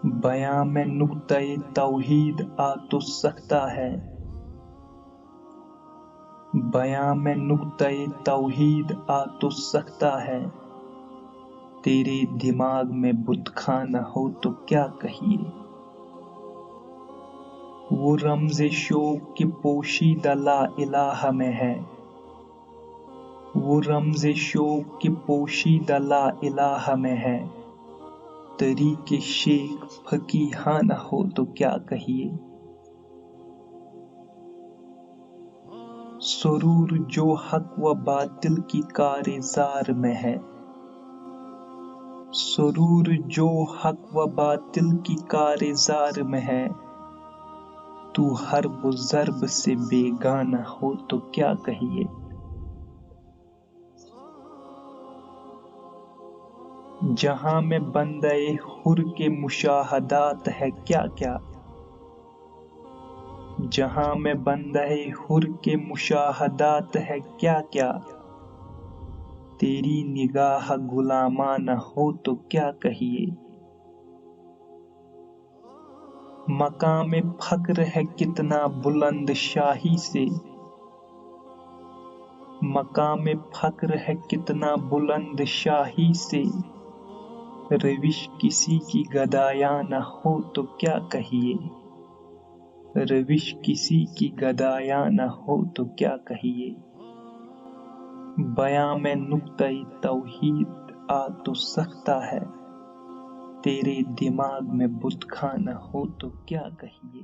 بیاں میں نقطۂ توحید آ تو سکتا ہے، بیاں میں نقطۂ توحید آ تو سکتا ہے، تیرے دماغ میں بت خانہ ہو تو کیا کہیے۔ وہ رمز شوق کی پوشیدہ لا الہ میں ہے، وہ رمز شوق کی پوشیدہ لا الہ میں ہے، طریق شیخ فقیہانہ ہو تو کیا کہیے۔ سرور جو حق و باطل کی کارزار میں ہے، سرور جو حق و باطل کی کارزار میں ہے، تو حرب و ضرب سے بیگانہ ہو تو کیا کہیے۔ جہاں میں بندہ حر کے مشاہدات ہے کیا کیا، جہاں میں بندہ حر کے مشاہدات ہے کیا کیا، تیری نگاہ غلامانہ ہو تو کیا کہیے۔ مقام فخر ہے کتنا بلند شاہی سے، مقام فخر ہے کتنا بلند شاہی سے، روش کسی کی گدایانہ ہو تو کیا کہیے، روش کسی کی گدایانہ ہو تو کیا کہیے۔ بیاں میں نقطۂ توحید آ تو سکتا ہے، تیرے دماغ میں بت خانہ ہو تو کیا کہیے۔